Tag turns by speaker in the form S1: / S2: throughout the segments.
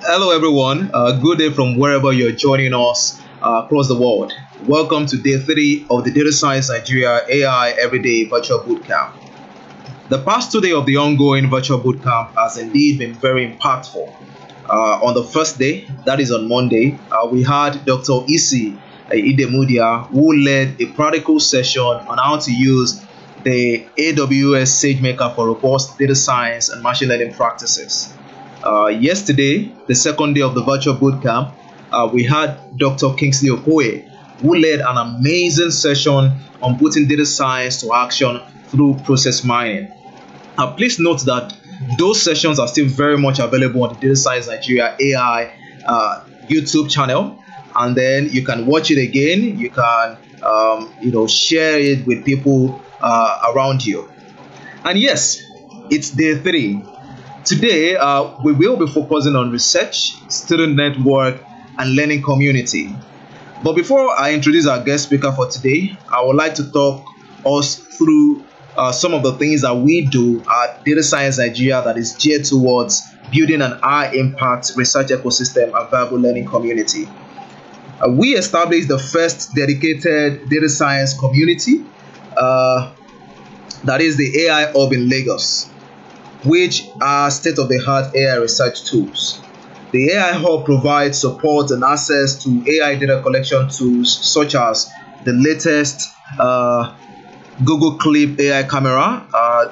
S1: Hello, everyone. Good day from wherever you're joining us across the world. Welcome to day 3 of the Data Science Nigeria AI Everyday Virtual Bootcamp. The past 2 days of the ongoing virtual bootcamp has indeed been very impactful. On the first day, that is on Monday, we had Dr. Isi Idemudia, who led a practical session on how to use the AWS SageMaker for robust data science and machine learning practices. Yesterday, the second day of the virtual bootcamp, we had Dr. Kingsley Okoye, who led an amazing session on putting data science to action through process mining. Please note that those sessions are still very much available on the Data Science Nigeria AI YouTube channel, and then you can watch it again. You can share it with people around you. And yes, it's day 3. Today, we will be focusing on research, student network, and learning community. But before I introduce our guest speaker for today, I would like to talk us through some of the things that we do at Data Science Nigeria that is geared towards building an high-impact research ecosystem and viable learning community. We established the first dedicated data science community, that is the AI Hub in Lagos, which are state-of-the-art AI research tools. The AI Hub provides support and access to AI data collection tools such as the latest Google Clip AI camera,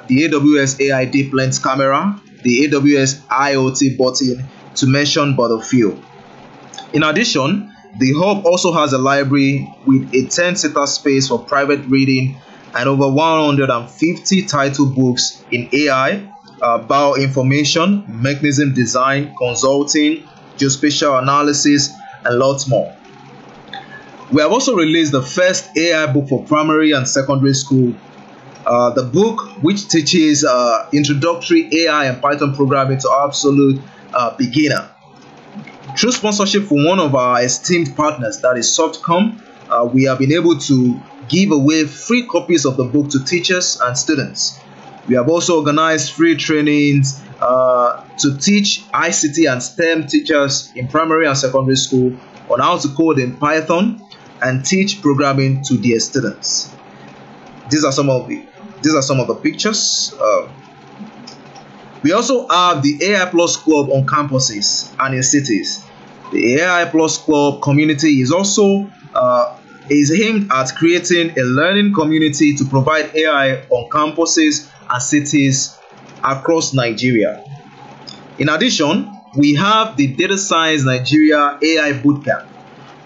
S1: the AWS AI Deep Lens camera, the AWS IoT button, to mention but a few. In addition, the Hub also has a library with a 10-seater space for private reading and over 150 title books in AI, bioinformation, mechanism design, consulting, geospatial analysis, and lots more. We have also released the first AI book for primary and secondary school. The book, which teaches introductory AI and Python programming to absolute beginner. Through sponsorship from one of our esteemed partners, that is Softcom, we have been able to give away free copies of the book to teachers and students. We have also organized free trainings to teach ICT and STEM teachers in primary and secondary school on how to code in Python and teach programming to their students. These are some of the pictures. We also have the AI Plus Club on campuses and in cities. The AI Plus Club community is also aimed at creating a learning community to provide AI on campuses and cities across Nigeria. In addition, we have the Data Science Nigeria AI Bootcamp,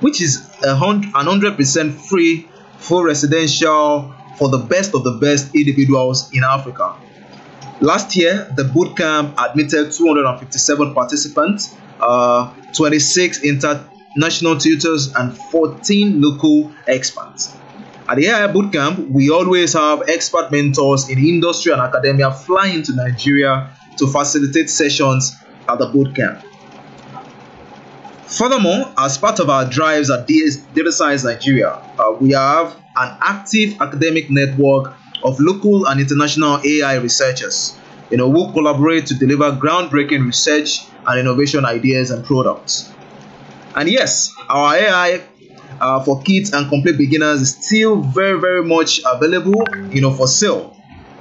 S1: which is 100% free, full residential for the best of the best individuals in Africa. Last year, the bootcamp admitted 257 participants, 26 international tutors, and 14 local experts. At the AI Bootcamp, we always have expert mentors in industry and academia flying to Nigeria to facilitate sessions at the bootcamp. Furthermore, as part of our drives at Data Science Nigeria, we have an active academic network of local and international AI researchers, who collaborate to deliver groundbreaking research and innovation ideas and products. And yes, our AI for kids and complete beginners is still very, very much available, for sale.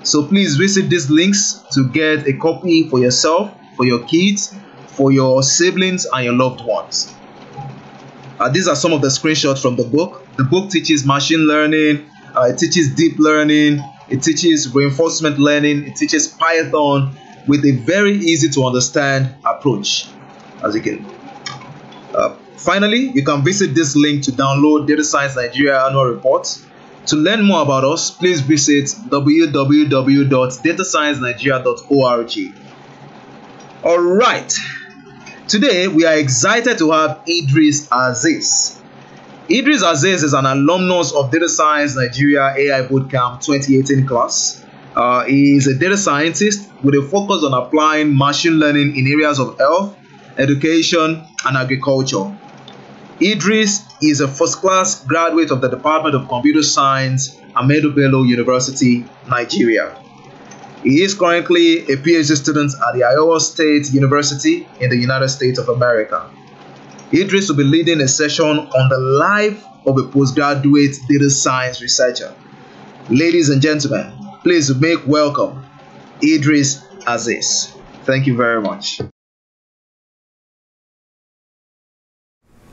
S1: So please visit these links to get a copy for yourself, for your kids, for your siblings, and your loved ones. These are some of the screenshots from the book. The book teaches machine learning, it teaches deep learning, it teaches reinforcement learning, it teaches Python with a very easy to understand approach. As you can. Finally, you can visit this link to download Data Science Nigeria Annual Report. To learn more about us, please visit www.datasciencenigeria.org. All right. Today, we are excited to have Idris Azeez. Idris Azeez is an alumnus of Data Science Nigeria AI Bootcamp 2018 class. He is a data scientist with a focus on applying machine learning in areas of health, education, and agriculture. Idris is a first-class graduate of the Department of Computer Science, Ahmadu Bello University, Nigeria. He is currently a PhD student at the Iowa State University in the United States of America. Idris will be leading a session on the life of a postgraduate data science researcher. Ladies and gentlemen, please make welcome Idris Azeez. Thank you very much.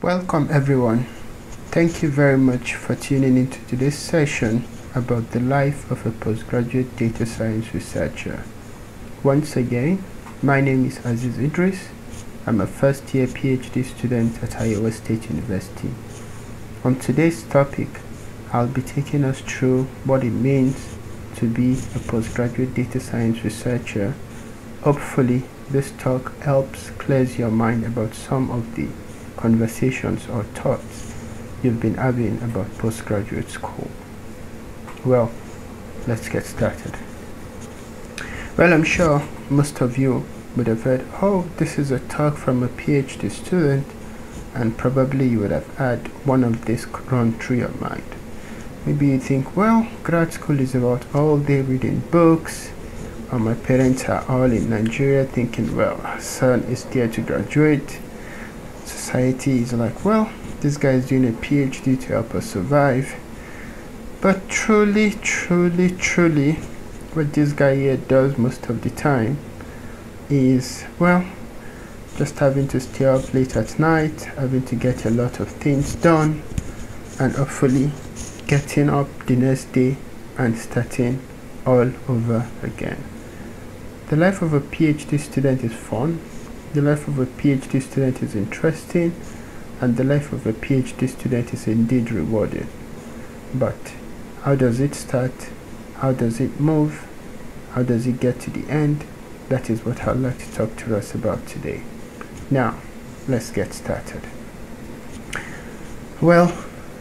S2: Welcome everyone. Thank you very much for tuning into today's session about the life of a postgraduate data science researcher. Once again, my name is Azeez Idris. I'm a first-year PhD student at Iowa State University. On today's topic, I'll be taking us through what it means to be a postgraduate data science researcher. Hopefully, this talk helps clears your mind about some of the conversations or thoughts you've been having about postgraduate school. Well, let's get started. Well, I'm sure most of you would have heard, oh, this is a talk from a PhD student, and probably you would have had one of this run through your mind. Maybe you think, well, grad school is about all day reading books, or my parents are all in Nigeria thinking, well, our son is there to graduate. Society is like, well, this guy is doing a PhD to help us survive. But truly, what this guy here does most of the time is, well, just having to stay up late at night, having to get a lot of things done, and hopefully getting up the next day and starting all over again. The life of a PhD student is fun, the life of a PhD student is interesting, and the life of a PhD student is indeed rewarding. But how does it start? How does it move? How does it get to the end? That is what I'd like to talk to us about today. Now, let's get started. Well,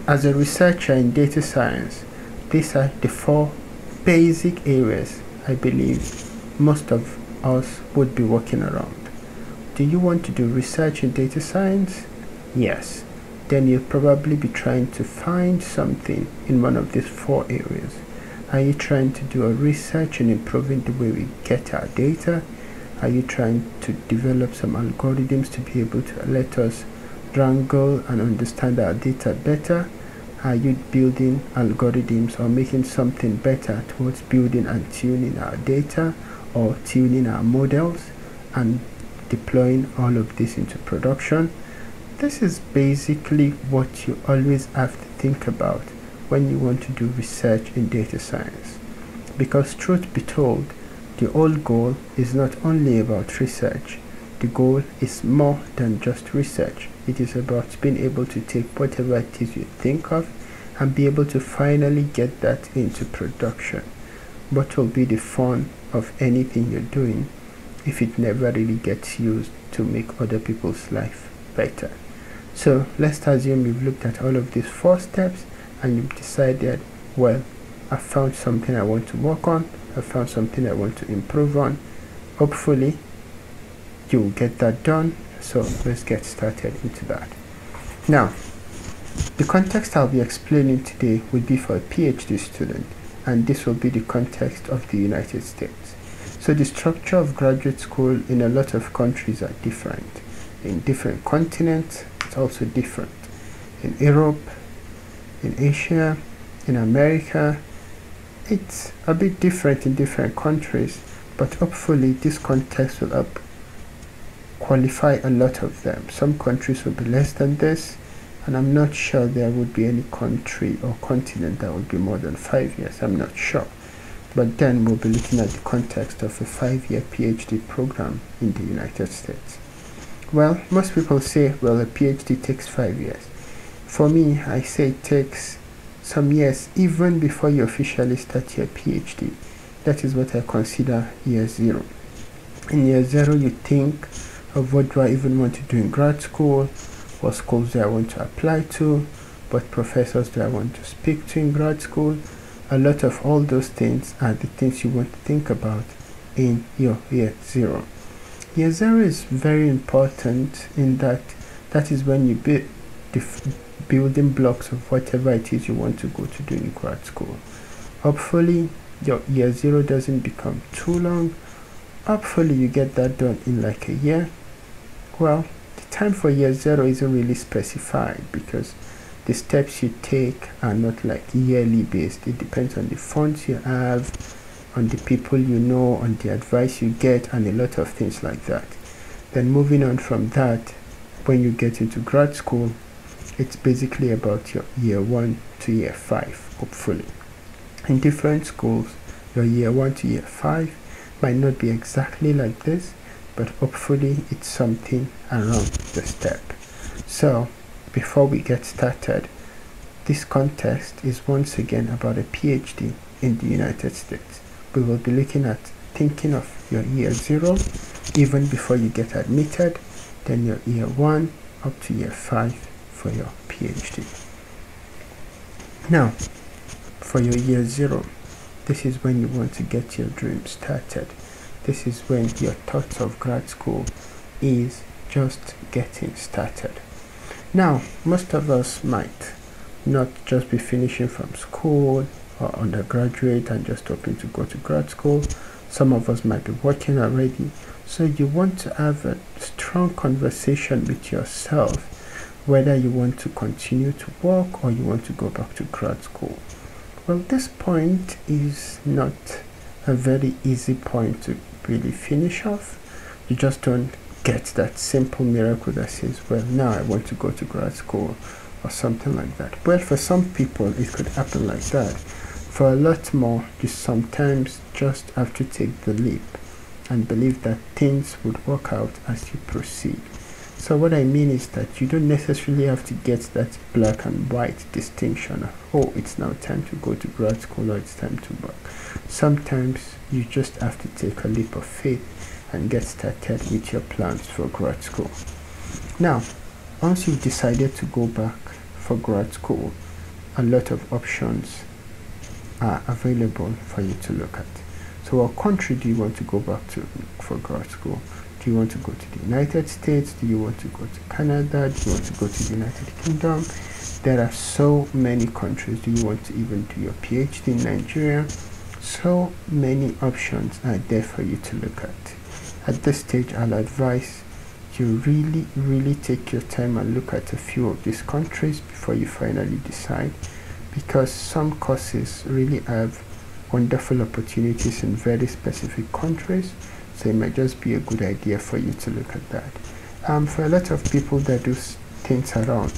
S2: as a researcher in data science, these are the four basic areas I believe most of us would be working around. Do you want to do research in data science? Yes. Then you'll probably be trying to find something in one of these four areas. Are you trying to do a research in improving the way we get our data? Are you trying to develop some algorithms to be able to let us wrangle and understand our data better? Are you building algorithms or making something better towards building and tuning our data or tuning our models and deploying all of this into production? This is basically what you always have to think about when you want to do research in data science. Because truth be told, the whole goal is not only about research. The goal is more than just research. It is about being able to take whatever it is you think of and be able to finally get that into production. What will be the fun of anything you're doing if it never really gets used to make other people's life better? So let's assume you've looked at all of these four steps and you've decided, well, I found something I want to work on, I found something I want to improve on. Hopefully you will get that done. So let's get started into that. Now, the context I'll be explaining today will be for a PhD student, and this will be the context of the United States. So the structure of graduate school in a lot of countries are different. In different continents, it's also different. In Europe, in Asia, in America, it's a bit different in different countries, but hopefully this context will help qualify a lot of them. Some countries will be less than this, and I'm not sure there would be any country or continent that would be more than 5 years. I'm not sure. But then we'll be looking at the context of a 5-year PhD program in the United States. Well, most people say, well, a PhD takes 5 years. For me, I say it takes some years even before you officially start your PhD. That is what I consider year zero. In year zero, you think of what do I even want to do in grad school, what schools do I want to apply to, what professors do I want to speak to in grad school. A lot of all those things are the things you want to think about in your year zero. Year zero is very important in that is when you build the building blocks of whatever it is you want to go to do in grad school. Hopefully your year 0 doesn't become too long. Hopefully you get that done in like a year. Well, the time for year 0 isn't really specified because the steps you take are not like yearly based. It depends on the funds you have, on the people you know, on the advice you get, and a lot of things like that. Then moving on from that, when you get into grad school, it's basically about your year 1 to year 5, hopefully. In different schools, your year 1 to year 5 might not be exactly like this, but hopefully it's something around the step. So before we get started, this contest is once again about a PhD in the United States. We will be looking at thinking of your year 0 even before you get admitted, then your year 1 up to year 5 for your PhD. Now, for your year 0, this is when you want to get your dream started. This is when your thoughts of grad school is just getting started. Now, most of us might not just be finishing from school or undergraduate and just hoping to go to grad school. Some of us might be working already. So you want to have a strong conversation with yourself whether you want to continue to work or you want to go back to grad school. Well, this point is not a very easy point to really finish off. You just don't get that simple miracle that says, well, now I want to go to grad school or something like that. Well, for some people it could happen like that. For a lot more, you sometimes just have to take the leap and believe that things would work out as you proceed. So what I mean is that you don't necessarily have to get that black and white distinction of, oh, it's now time to go to grad school or it's time to work. Sometimes you just have to take a leap of faith and get started with your plans for grad school. Now, once you've decided to go back for grad school, a lot of options are available for you to look at. So what country do you want to go back to for grad school? Do you want to go to the United States? Do you want to go to Canada? Do you want to go to the United Kingdom? There are so many countries. Do you want to even do your PhD in Nigeria? So many options are there for you to look at. At this stage, I'll advise you really take your time and look at a few of these countries before you finally decide, because some courses really have wonderful opportunities in very specific countries. So it might just be a good idea for you to look at that. For a lot of people that do things around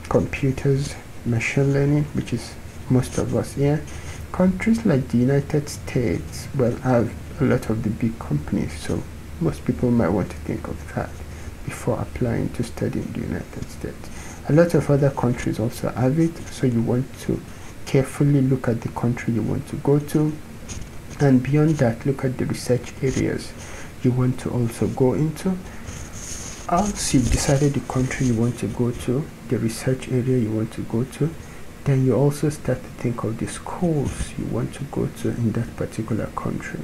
S2: computers, machine learning, which is most of us here, countries like the United States will have a lot of the big companies. So most people might want to think of that before applying to study in the United States. A lot of other countries also have it, so you want to carefully look at the country you want to go to. And beyond that, look at the research areas you want to also go into. Once you've decided the country you want to go to, the research area you want to go to, then you also start to think of the schools you want to go to in that particular country.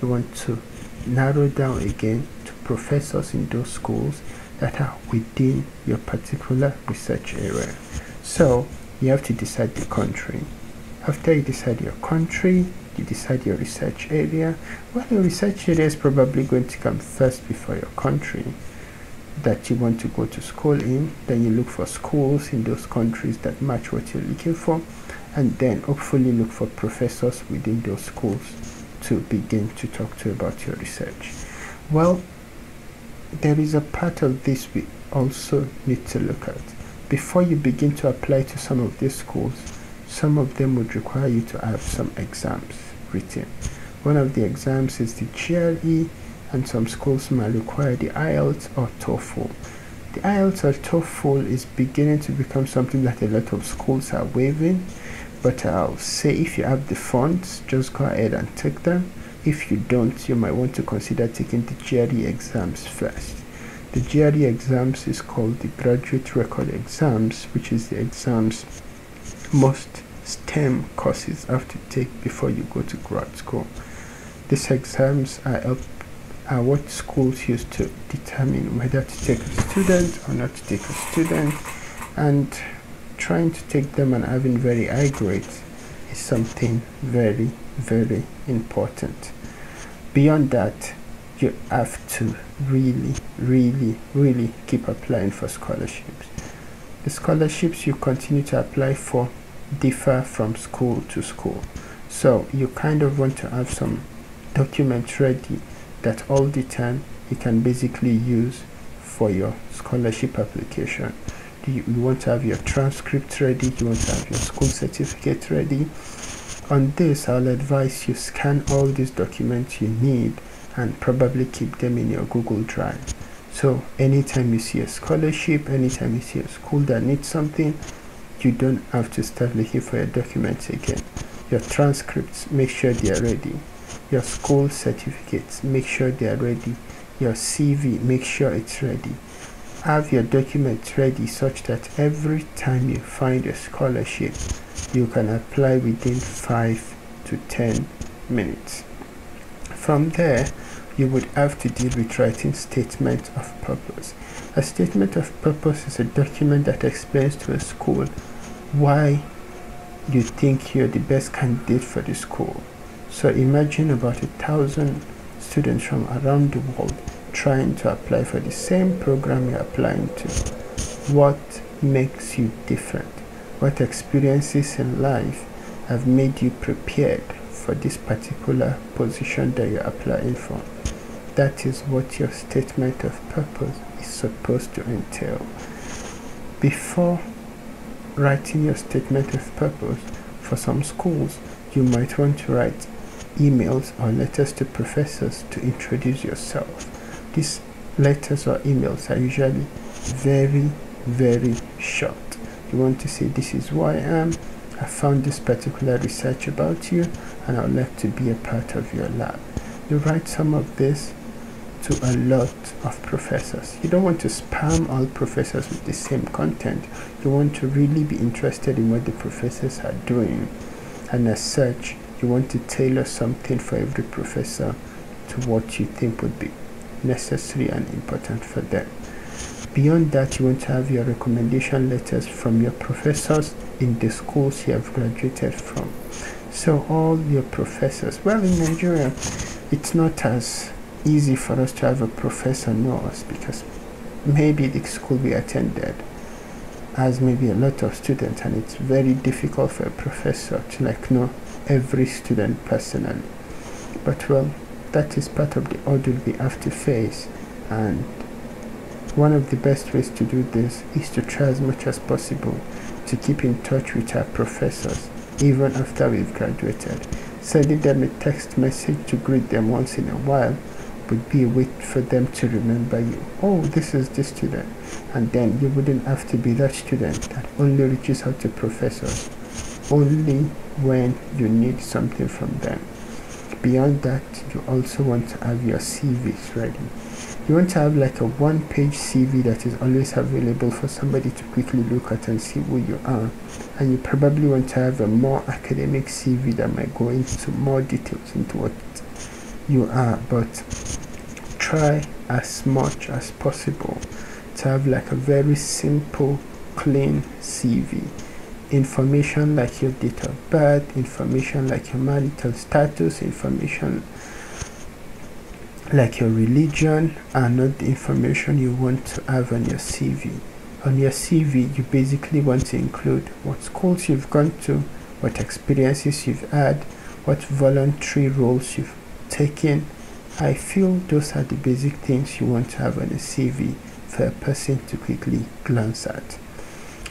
S2: You want to narrow down again to professors in those schools that are within your particular research area. So you have to decide the country. After you decide your country, you decide your research area. Well, your research area is probably going to come first before your country that you want to go to school in. Then you look for schools in those countries that match what you're looking for, and then hopefully look for professors within those schools to begin to talk to about your research. Well, there is a part of this we also need to look at. Before you begin to apply to some of these schools, some of them would require you to have some exams written. One of the exams is the GRE, and some schools might require the IELTS or TOEFL. The IELTS or TOEFL is beginning to become something that a lot of schools are waiving, but I'll say if you have the funds, just go ahead and take them. If you don't, you might want to consider taking the GRE exams first. The GRE exams is called the Graduate Record Exams, which is the exams most STEM courses have to take before you go to grad school. These exams are what schools use to determine whether to take a student or not to take a student, and trying to take them and having very high grades is something very, very important. Beyond that, you have to really keep applying for scholarships. The scholarships you continue to apply for differ from school to school, so you kind of want to have some documents ready that all the time you can basically use for your scholarship application. You want to have your transcript ready, you want to have your school certificate ready. On this, I'll advise you scan all these documents you need and probably keep them in your Google Drive. So anytime you see a scholarship, anytime you see a school that needs something, you don't have to start looking for your documents again. Your transcripts, make sure they are ready. Your school certificates, make sure they are ready. Your CV, make sure it's ready. Have your documents ready such that every time you find a scholarship, you can apply within 5 to 10 minutes. From there, you would have to deal with writing statement of purpose. A statement of purpose is a document that explains to a school why you think you're the best candidate for the school. So imagine about 1,000 students from around the world trying to apply for the same program you're applying to. What makes you different? What experiences in life have made you prepared for this particular position that you're applying for? That is what your statement of purpose is supposed to entail. Before writing your statement of purpose, for some schools, you might want to write emails or letters to professors to introduce yourself. These letters or emails are usually very short. You want to say, this is who I am, I found this particular research about you, and I would like to be a part of your lab. You write some of this to a lot of professors. You don't want to spam all professors with the same content. You want to really be interested in what the professors are doing, and as such, you want to tailor something for every professor to what you think would be necessary and important for them. Beyond that, you want to have your recommendation letters from your professors in the schools you have graduated from. So all your professors, well, in Nigeria, it's not as easy for us to have a professor know us, because maybe the school we attended has maybe a lot of students, and it's very difficult for a professor to know every student personally. But well, that is part of the ordeal we have to face, and one of the best ways to do this is to try as much as possible to keep in touch with our professors even after we've graduated. Sending them a text message to greet them once in a while would be a way for them to remember you. Oh, this is the student. And then you wouldn't have to be that student that only reaches out to professors only when you need something from them. Beyond that, you also want to have your CVs ready. You want to have like a one-page CV that is always available for somebody to quickly look at and see who you are. And you probably want to have a more academic CV that might go into more details into what you are, but try as much as possible to have like a very simple, clean CV. Information like your date of birth, information like your marital status, information like your religion are not the information you want to have on your CV. On your CV, you basically want to include what schools you've gone to, what experiences you've had, what voluntary roles you've taken. I feel those are the basic things you want to have on a CV for a person to quickly glance at.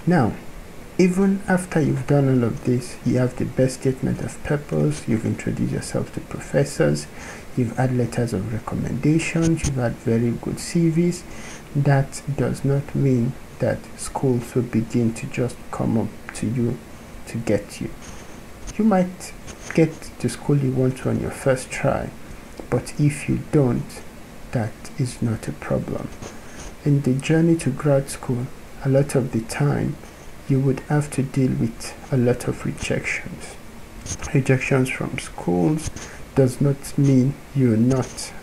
S2: Now, even after you've done all of this, you have the best statement of purpose, you've introduced yourself to professors, you've had letters of recommendations, you've had very good CVs. That does not mean that schools will begin to just come up to you to get you. You might get the school you want to on your first try, but if you don't, that is not a problem. In the journey to grad school, a lot of the time, you would have to deal with a lot of rejections. Rejections from schools does not mean you're not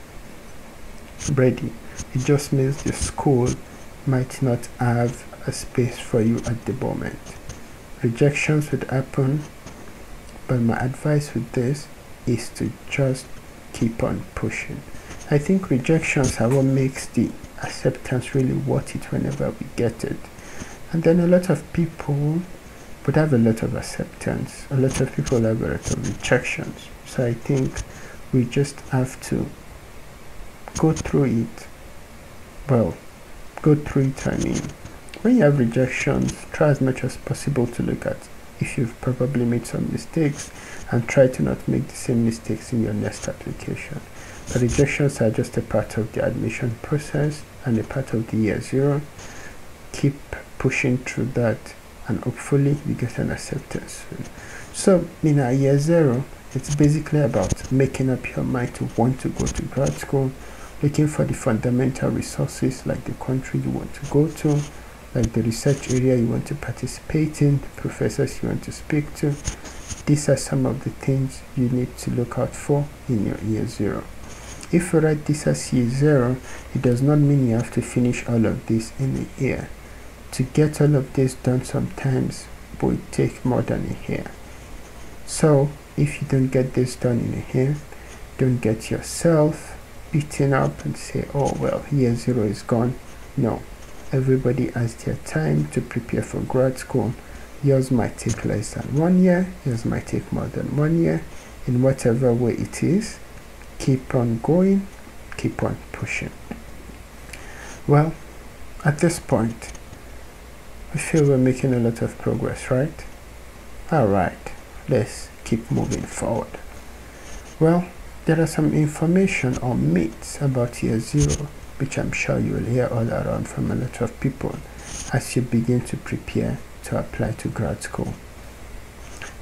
S2: ready. It just means the school might not have a space for you at the moment. Rejections would happen But my advice with this is to just keep on pushing. I think rejections are what makes the acceptance really worth it whenever we get it. And then a lot of people would have a lot of acceptance. A lot of people have a lot of rejections. So I think we just have to go through it. Well, go through it, I mean. When you have rejections, try as much as possible to look at if you've probably made some mistakes and try to not make the same mistakes in your next application. The rejections are just a part of the admission process and a part of the year zero. Keep pushing through that and hopefully you get an acceptance soon. So in our year zero, it's basically about making up your mind to want to go to grad school, looking for the fundamental resources like the country you want to go to, like the research area you want to participate in, the professors you want to speak to. These are some of the things you need to look out for in your year zero. If you write this as year zero, it does not mean you have to finish all of this in a year. To get all of this done sometimes would take more than a year. So if you don't get this done in a year, don't get yourself beaten up and say, oh well, year zero is gone. No, everybody has their time to prepare for grad school. Yours might take less than 1 year, yours might take more than 1 year. In whatever way it is, keep on going, keep on pushing. Well, at this point, I feel we're making a lot of progress, right? Alright, let's keep moving forward. Well, there are some information or myths about year zero, which I'm sure you will hear all around from a lot of people as you begin to prepare to apply to grad school.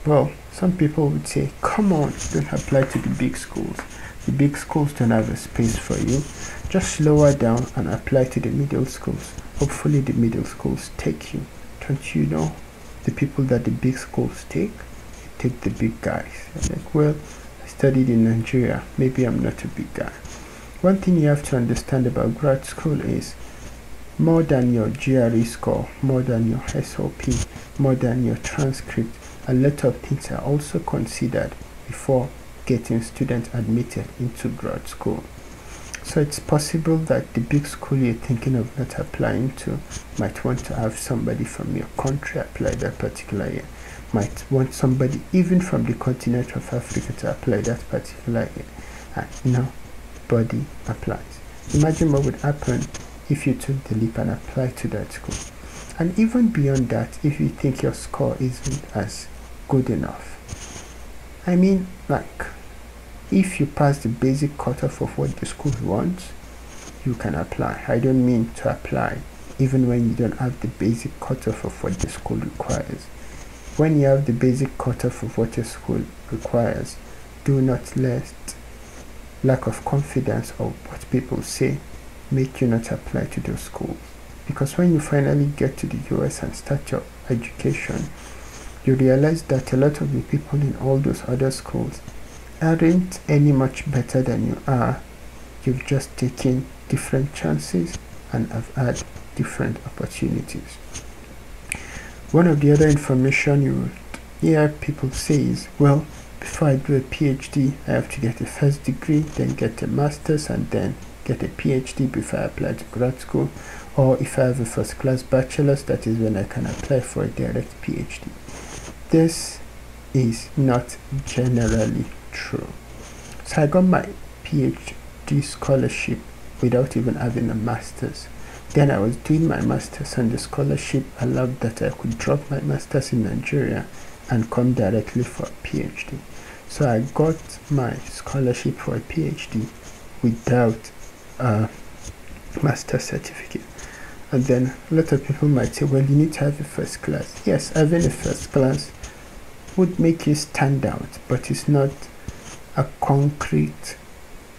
S2: Well, some people would say, come on, don't apply to the big schools. The big schools don't have a space for you. Just lower down and apply to the middle schools. Hopefully the middle schools take you. Don't you know the people that the big schools take? They take the big guys. You're like, well, I studied in Nigeria. Maybe I'm not a big guy. One thing you have to understand about grad school is more than your GRE score, more than your SOP, more than your transcript, a lot of things are also considered before getting students admitted into grad school. So it's possible that the big school you're thinking of not applying to might want to have somebody from your country apply that particular year, might want somebody even from the continent of Africa to apply that particular year, and nobody applies. Imagine what would happen if you took the leap and applied to that school. And even beyond that, if you think your score isn't as good enough, I mean, like, if you pass the basic cutoff of what the school wants, you can apply. I don't mean to apply even when you don't have the basic cutoff of what the school requires. When you have the basic cutoff of what your school requires, do not let lack of confidence or what people say make you not apply to those schools. Because when you finally get to the US and start your education, you realize that a lot of the people in all those other schools aren't any much better than you are. You've just taken different chances and have had different opportunities. One of the other information you would hear people say is, well, before I do a PhD, I have to get a first degree, then get a master's, and then get a PhD before I apply to grad school. Or if I have a first class bachelor's, that is when I can apply for a direct PhD. This is not generally true. So I got my PhD scholarship without even having a master's. Then I was doing my master's, and the scholarship allowed that I could drop my master's in Nigeria and come directly for a PhD. So I got my scholarship for a PhD without a master's certificate. And then a lot of people might say, well, you need to have a first class. Yes, having a first class would make you stand out, but it's not a concrete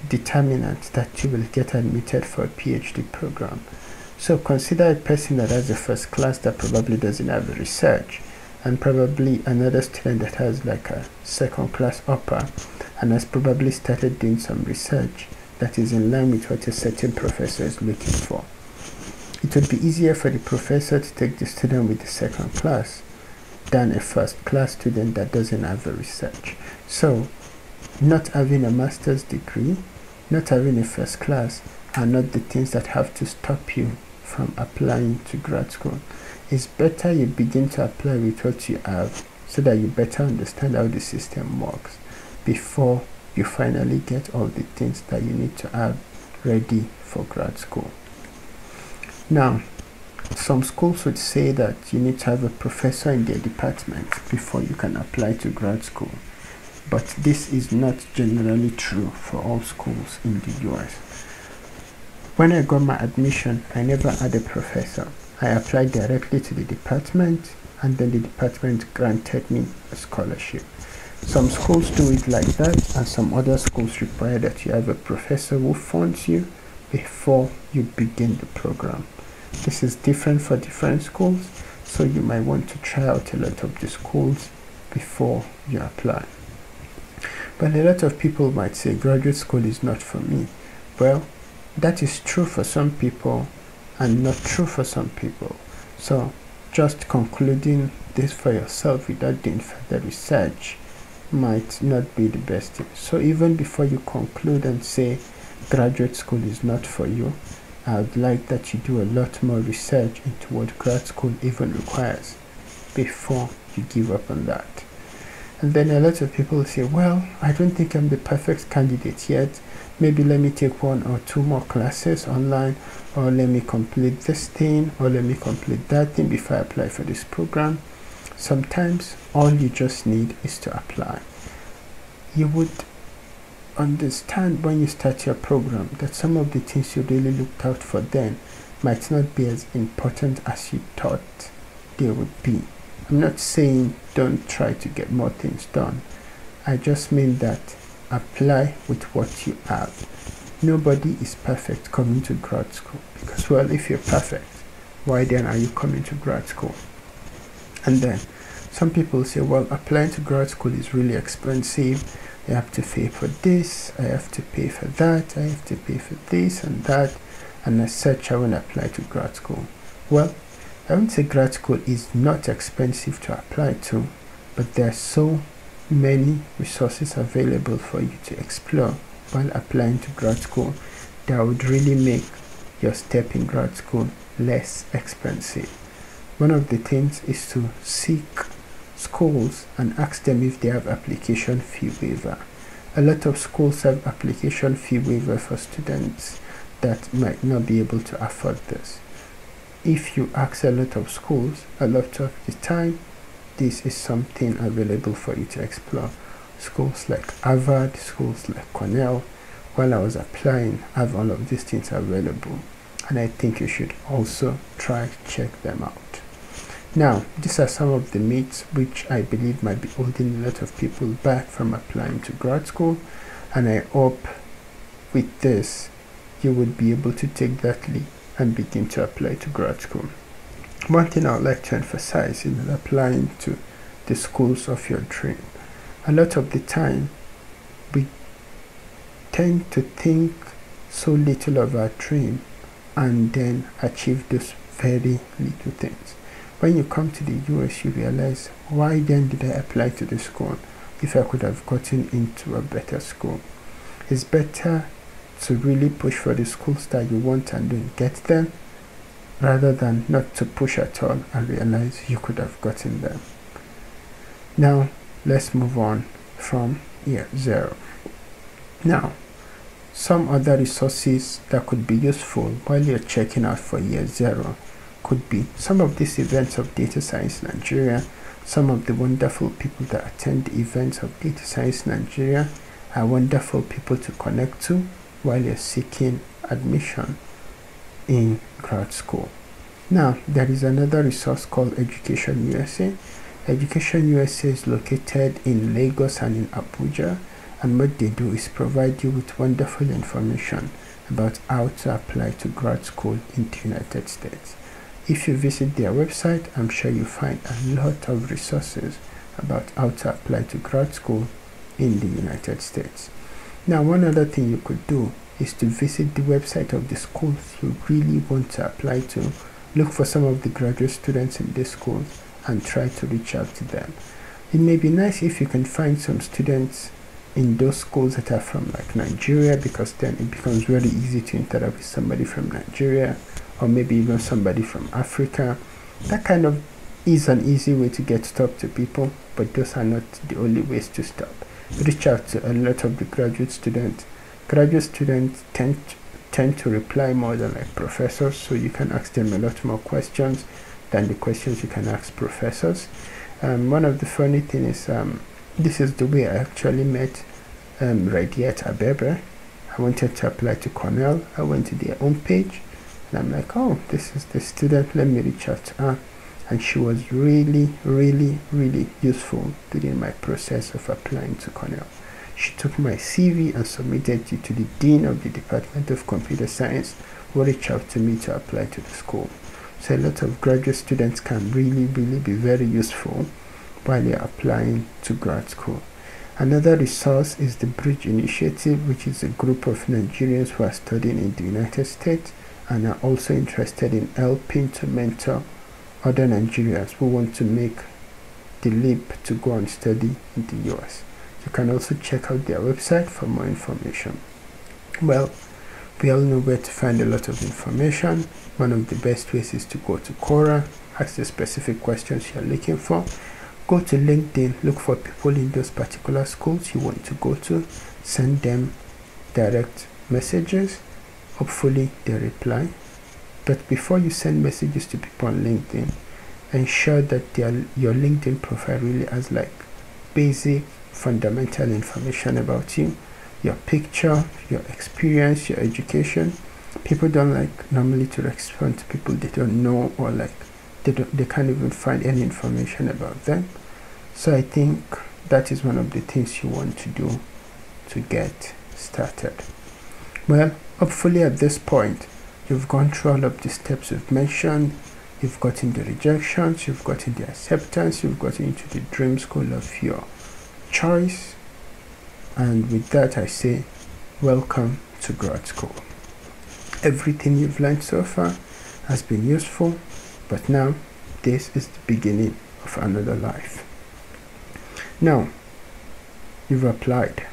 S2: determinant that you will get admitted for a PhD program. So consider a person that has a first class that probably doesn't have a research, and probably another student that has like a second class upper and has probably started doing some research that is in line with what a certain professor is looking for. It would be easier for the professor to take the student with the second class than a first class student that doesn't have a research. So not having a master's degree, not having a first class are not the things that have to stop you from applying to grad school. It's better you begin to apply with what you have so that you better understand how the system works before you finally get all the things that you need to have ready for grad school. Now, some schools would say that you need to have a professor in their department before you can apply to grad school. But this is not generally true for all schools in the US. When I got my admission, I never had a professor. I applied directly to the department, and then the department granted me a scholarship. Some schools do it like that, and some other schools require that you have a professor who funds you before you begin the program. This is different for different schools, so you might want to try out a lot of the schools before you apply. But a lot of people might say graduate school is not for me. Well, that is true for some people and not true for some people. So just concluding this for yourself without doing further research might not be the best thing. So even before you conclude and say graduate school is not for you, I would like that you do a lot more research into what grad school even requires before you give up on that. And then a lot of people say, well, I don't think I'm the perfect candidate yet. Maybe let me take 1 or 2 more classes online, or let me complete this thing, or let me complete that thing before I apply for this program. Sometimes all you just need is to apply. You would understand when you start your program that some of the things you really looked out for then might not be as important as you thought they would be. I'm not saying don't try to get more things done. I just mean that apply with what you have. Nobody is perfect coming to grad school, because, well, if you're perfect, why then are you coming to grad school? And then some people say, well, applying to grad school is really expensive. I have to pay for this, I have to pay for that, I have to pay for this and that, and as such I won't apply to grad school. Well, I won't say grad school is not expensive to apply to, but there are so many resources available for you to explore while applying to grad school that would really make your step in grad school less expensive. One of the things is to seek schools and ask them if they have application fee waiver. A lot of schools have application fee waiver for students that might not be able to afford this. If you ask a lot of schools, a lot of the time, this is something available for you to explore. Schools like Harvard, schools like Cornell, while I was applying, have all of these things available. And I think you should also try to check them out. Now, these are some of the myths which I believe might be holding a lot of people back from applying to grad school. And I hope with this, you would be able to take that leap and begin to apply to grad school. One thing I would like to emphasize in applying to the schools of your dream. A lot of the time, we tend to think so little of our dream and then achieve those very little things. When you come to the US, you realize, why then did I apply to the school if I could have gotten into a better school? It's better to really push for the schools that you want and then get them, rather than not to push at all and realize you could have gotten them. Now, let's move on from year 0. Now, some other resources that could be useful while you're checking out for year 0 could be some of these events of Data Science Nigeria. Some of the wonderful people that attend the events of Data Science Nigeria are wonderful people to connect to while you're seeking admission in grad school. Now, there is another resource called Education USA. Education USA is located in Lagos and in Abuja, and what they do is provide you with wonderful information about how to apply to grad school in the United States. If you visit their website, I'm sure you find a lot of resources about how to apply to grad school in the United States. Now, one other thing you could do is to visit the website of the schools you really want to apply to. Look for some of the graduate students in these schools and try to reach out to them. It may be nice if you can find some students in those schools that are from like Nigeria, because then it becomes very easy to interact with somebody from Nigeria, or maybe even somebody from Africa. That kind of is an easy way to get to talk to people, but those are not the only ways to start. Reach out to a lot of the graduate students. Graduate students tend to reply more than like professors, so you can ask them a lot more questions than the questions you can ask professors. One of the funny things is this is the way I actually met Radiat Abebe. I wanted to apply to Cornell. I went to their homepage and I'm like, oh, this is the student, let me reach out to her. And she was really useful during my process of applying to Cornell. She took my CV and submitted it to the Dean of the Department of Computer Science, who reached out to me to apply to the school. So a lot of graduate students can really be very useful while you're applying to grad school. Another resource is the Bridge Initiative, which is a group of Nigerians who are studying in the United States and are also interested in helping to mentor other Nigerians who want to make the leap to go and study in the US. You can also check out their website for more information. Well, we all know where to find a lot of information. One of the best ways is to go to Quora, ask the specific questions you're looking for. Go to LinkedIn, look for people in those particular schools you want to go to, send them direct messages. Hopefully they reply. But before you send messages to people on LinkedIn, ensure that your LinkedIn profile really has like basic fundamental information about you, your picture, your experience, your education. People don't like normally to respond to people they don't know, or like they can't even find any information about them. So I think that is one of the things you want to do to get started. Well, hopefully at this point you've gone through all of the steps we've mentioned. You've gotten the rejections, you've gotten the acceptance, you've gotten into the dream school of your choice. And with that I say, welcome to grad school. Everything you've learned so far has been useful, but now this is the beginning of another life. Now, you've applied,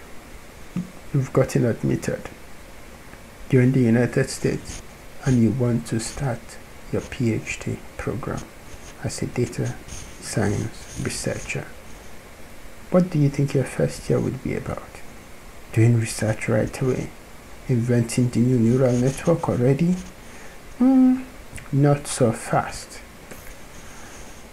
S2: you've gotten admitted, you're in the United States, and you want to start your PhD program as a data science researcher. What do you think your first year would be about? Doing research right away? Inventing the new neural network already? Not so fast.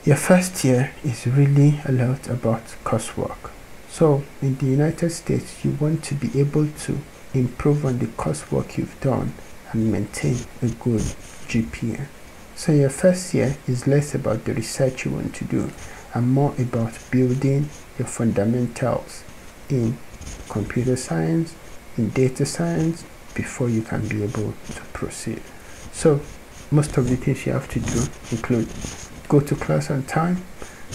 S2: Your first year is really a lot about coursework. So in the United States, you want to be able to improve on the coursework you've done and maintain a good GPA. So your first year is less about the research you want to do and more about building your fundamentals in computer science, in data science, before you can be able to proceed. So most of the things you have to do include go to class on time,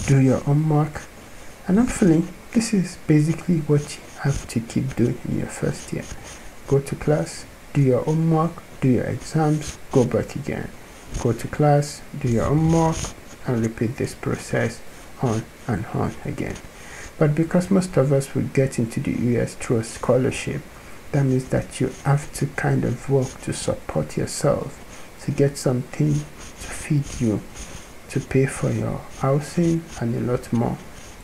S2: do your homework, and hopefully this is basically what you have to keep doing in your first year. Go to class, do your homework, do your exams, go back again. Go to class, do your homework, and repeat this process on and on again. But because most of us will get into the US through a scholarship, that means that you have to kind of work to support yourself, to get something to feed you, to pay for your housing and a lot more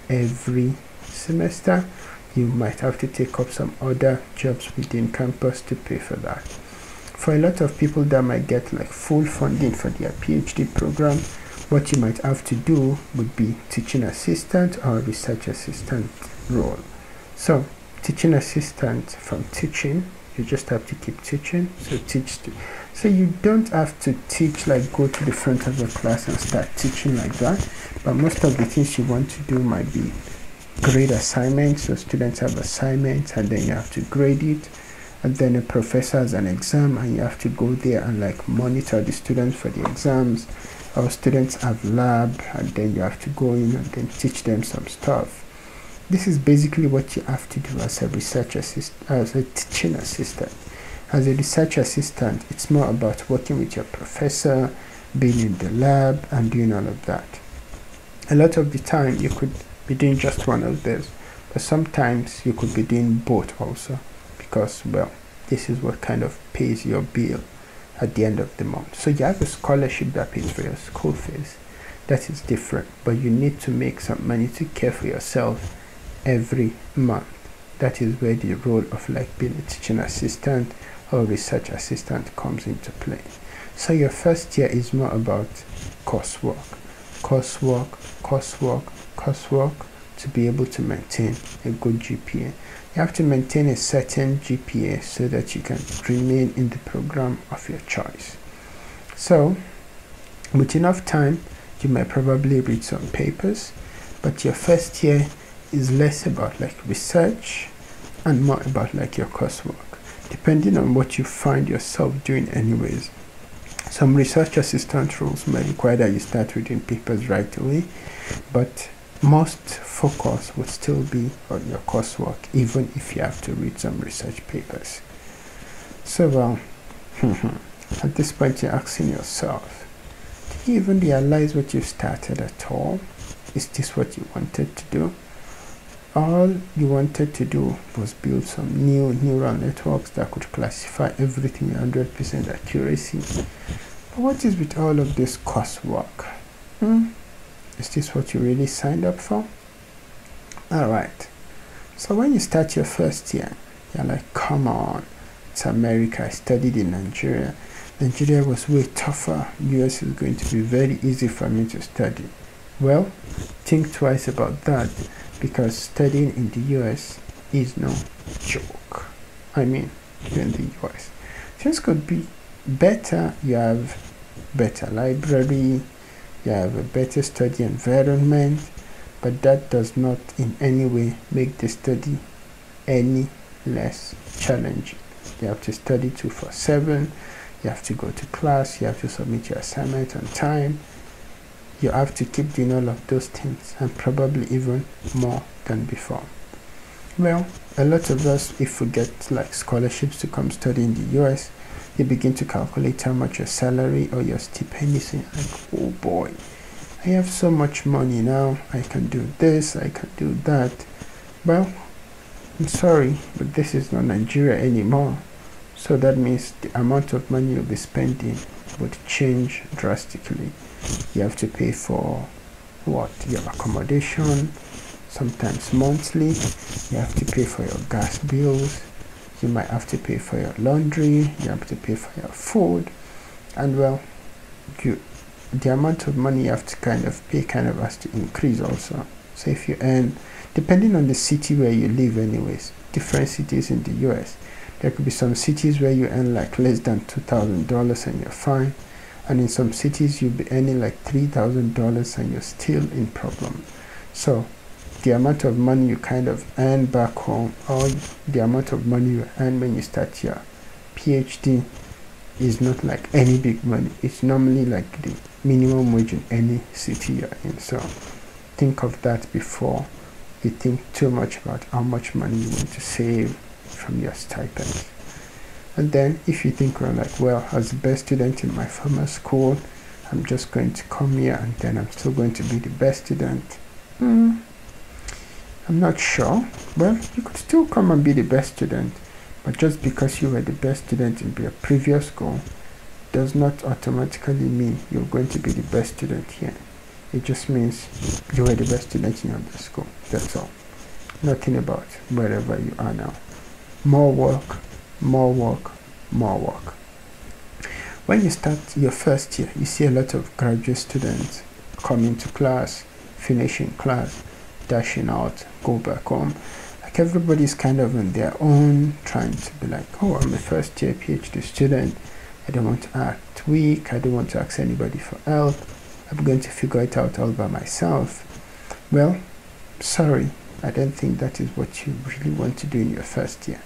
S2: every semester. You might have to take up some other jobs within campus to pay for that. For a lot of people that might get like full funding for their PhD program, what you might have to do would be teaching assistant or research assistant role. So teaching assistant, from teaching, you just have to keep teaching. So you don't have to teach, like go to the front of the class and start teaching like that. But most of the things you want to do might be grade assignments. So students have assignments and then you have to grade it. And then a professor has an exam and you have to go there and like monitor the students for the exams. Our students have lab and then you have to go in and then teach them some stuff. This is basically what you have to do as a research assistant, as a teaching assistant. As a research assistant, it's more about working with your professor, being in the lab and doing all of that. A lot of the time you could be doing just one of those, but sometimes you could be doing both also, because, well, this is what kind of pays your bill at the end of the month. So you have a scholarship that pays for your school fees. That is different, but you need to make some money to care for yourself every month. That is where the role of like being a teaching assistant or research assistant comes into play. So your first year is more about coursework to be able to maintain a good GPA. You have to maintain a certain GPA so that you can remain in the program of your choice. So with enough time, you might probably read some papers, but your first year is less about like research and more about like your coursework, depending on what you find yourself doing anyways. Some research assistant roles may require that you start reading papers right away, but most focus would still be on your coursework, even if you have to read some research papers. So at this point you're asking yourself, do you even realize what you've started at all? Is this what you wanted to do? All you wanted to do was build some new neural networks that could classify everything with 100% accuracy. But what is with all of this coursework? Is this what you really signed up for? Alright, so when you start your first year, you're like, come on, it's America. I studied in Nigeria. Nigeria was way tougher. US is going to be very easy for me to study. Well, think twice about that, because studying in the US is no joke. I mean, you're in the US. Things could be better. You have better library, you have a better study environment, but that does not in any way make the study any less challenging. You have to study 24/7, you have to go to class, you have to submit your assignment on time, you have to keep doing all of those things, and probably even more than before. Well, a lot of us, if we get like scholarships to come study in the US, you begin to calculate how much your salary or your stipend is, and like, oh boy, I have so much money now, I can do this, I can do that. Well, I'm sorry, but this is not Nigeria anymore. So that means the amount of money you'll be spending would change drastically. You have to pay for what? Your accommodation, sometimes monthly. You have to pay for your gas bills. You might have to pay for your laundry. You have to pay for your food. And well, the amount of money you have to kind of pay kind of has to increase also. So if you earn, depending on the city where you live anyways, different cities in the US, there could be some cities where you earn like less than $2,000 and you're fine, and in some cities you'll be earning like $3,000 and you're still in problem. So the amount of money you kind of earn back home, or the amount of money you earn when you start your PhD, is not like any big money. It's normally like the minimum wage in any city you're in. So think of that before you think too much about how much money you want to save from your stipend. And then if you think, well, like, well, as the best student in my former school, I'm just going to come here and then I'm still going to be the best student. I'm not sure. Well, you could still come and be the best student, but just because you were the best student in your previous school does not automatically mean you're going to be the best student here. It just means you were the best student in your other school. That's all. Nothing about wherever you are now. More work, more work, more work. When you start your first year, you see a lot of graduate students coming to class, finishing class, dashing out, go back home. Like everybody's kind of on their own, trying to be like, oh, I'm a first year PhD student. I don't want to act weak. I don't want to ask anybody for help. I'm going to figure it out all by myself. Well, sorry, I don't think that is what you really want to do in your first year,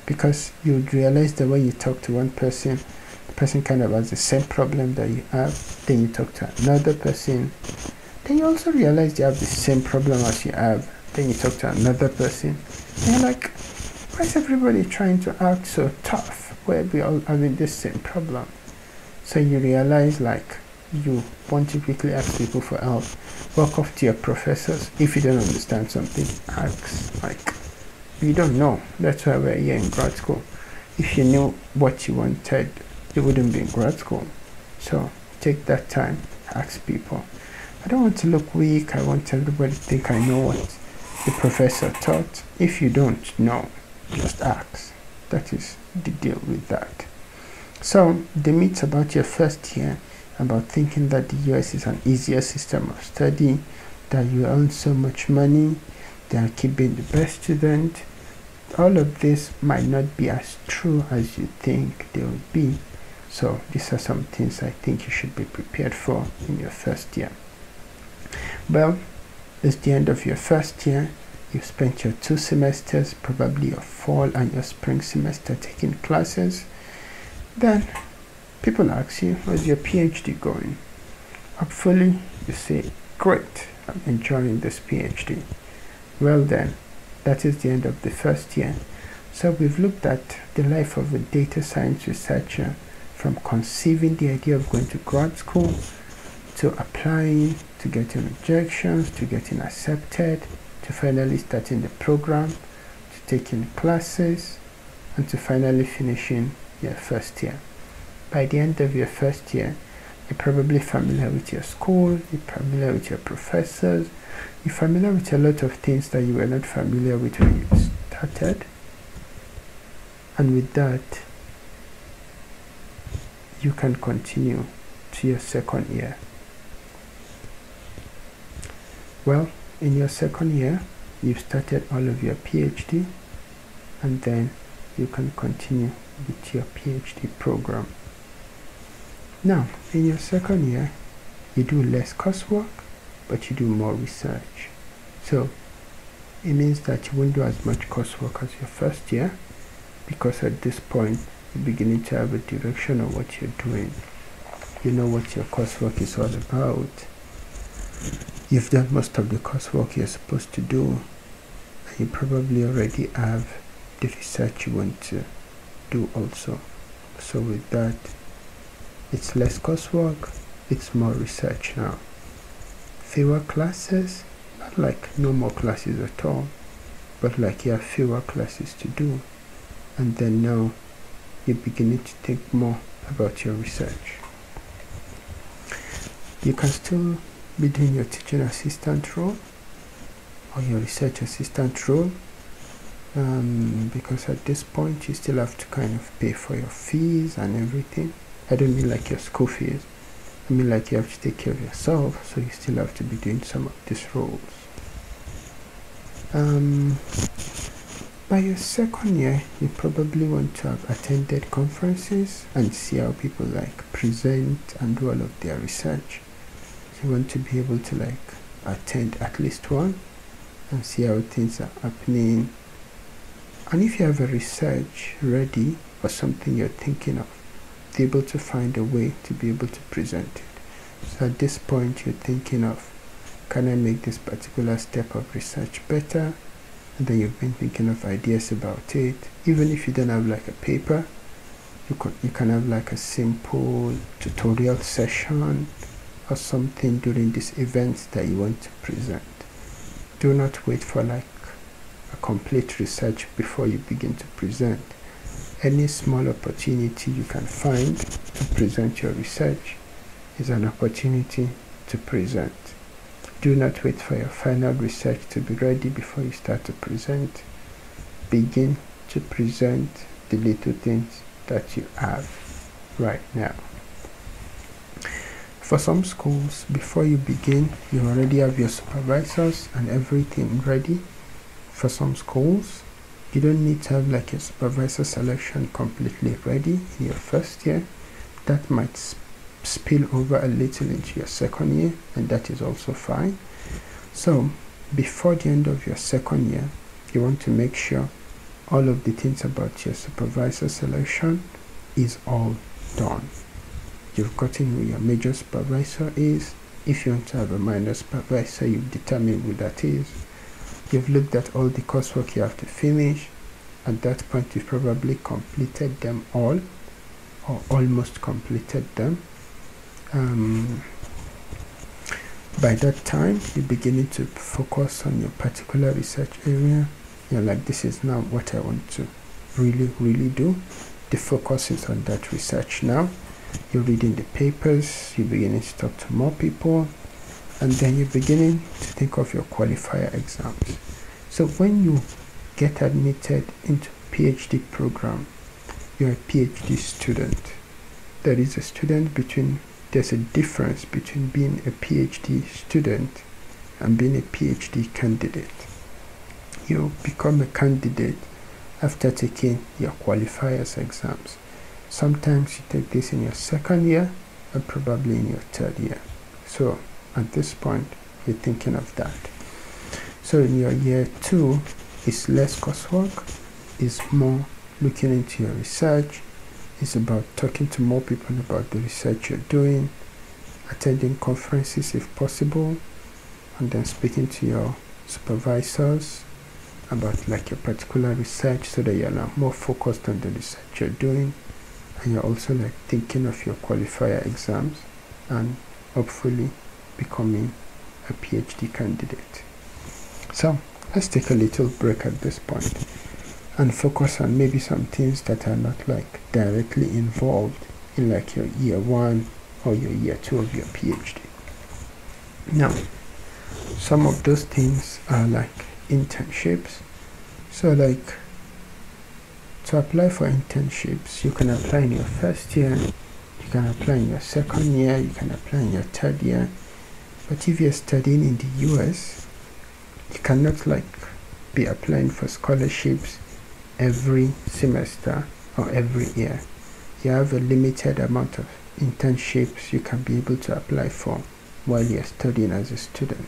S2: because you would realize that when you talk to one person, the person kind of has the same problem that you have. Then you talk to another person, then you also realize they have the same problem as you have. Then you talk to another person, and you're like, why is everybody trying to act so tough where we all having this same problem? So you realize, like, you want to quickly ask people for help, walk up to your professors. If you don't understand something, ask. Like, you don't know. That's why we're here in grad school. If you knew what you wanted, you wouldn't be in grad school. So take that time, ask people. I don't want to look weak. I want everybody to think I know what the professor taught. If you don't know, just ask. That is the deal with that. So the myths about your first year, about thinking that the US is an easier system of study, that you earn so much money, they are keeping the best student, all of this might not be as true as you think they will be. So these are some things I think you should be prepared for in your first year. Well, it's the end of your first year. You've spent your 2 semesters, probably your fall and your spring semester, taking classes. Then people ask you, how's your PhD going? Hopefully you say, great, I'm enjoying this PhD. Well then, that is the end of the first year. So we've looked at the life of a data science researcher, from conceiving the idea of going to grad school, to applying, to getting rejections, to getting accepted, to finally starting the program, to taking classes, and to finally finishing your first year. By the end of your first year, you're probably familiar with your school, you're familiar with your professors, you're familiar with a lot of things that you were not familiar with when you started. And with that, you can continue to your second year. Well, in your second year, you've started all of your PhD, and then you can continue with your PhD program. Now, in your second year, you do less coursework, but you do more research. So it means that you won't do as much coursework as your first year, because at this point you're beginning to have a direction of what you're doing. You know what your coursework is all about. You've done most of the coursework you're supposed to do, and you probably already have the research you want to do also. So with that, it's less coursework, it's more research now. Fewer classes, not like no more classes at all, but like you have fewer classes to do. And then now you're beginning to think more about your research. You can still be doing your teaching assistant role or your research assistant role, because at this point you still have to kind of pay for your fees and everything. I don't mean like your school fees, I mean like you have to take care of yourself, so you still have to be doing some of these roles. By your second year, you probably want to have attended conferences and see how people like present and do all of their research. So you want to be able to like attend at least one and see how things are happening. And if you have a research ready or something you're thinking of, be able to find a way to be able to present it. So at this point you're thinking of, can I make this particular step of research better? And then you've been thinking of ideas about it. Even if you don't have like a paper, you can have like a simple tutorial session or something during these events that you want to present. Do not wait for like a complete research before you begin to present. Any small opportunity you can find to present your research is an opportunity to present. Do not wait for your final research to be ready before you start to present. Begin to present the little things that you have right now. For some schools, before you begin, you already have your supervisors and everything ready. For some schools, you don't need to have like a supervisor selection completely ready in your first year. That might spill over a little into your second year, and that is also fine. So before the end of your second year, you want to make sure all of the things about your supervisor selection is all done. You've gotten who your major supervisor is. If you want to have a minor supervisor, you've determined who that is. You've looked at all the coursework you have to finish. At that point, you've probably completed them all or almost completed them. By that time, you're beginning to focus on your particular research area. You're like, this is now what I want to really do. The focus is on that research now. You're reading the papers, you're beginning to talk to more people, and then you're beginning to think of your qualifier exams. So when you get admitted into PhD program, you're a PhD student. There is there's a difference between being a PhD student and being a PhD candidate. You become a candidate after taking your qualifiers exams. Sometimes you take this in your second year and probably in your third year. So at this point, you're thinking of that. So in your year 2, it's less coursework, it's more looking into your research, it's about talking to more people about the research you're doing, attending conferences if possible, and then speaking to your supervisors about like your particular research so that you're now more focused on the research you're doing, and you're also like thinking of your qualifier exams and hopefully becoming a PhD candidate. So let's take a little break at this point and focus on maybe some things that are not like directly involved in like your year 1 or your year 2 of your PhD. Now, some of those things are like internships. So like to apply for internships, you can apply in your first year, you can apply in your second year, you can apply in your third year. But if you're studying in the US, you cannot like be applying for scholarships every semester or every year. You have a limited amount of internships you can be able to apply for while you're studying as a student.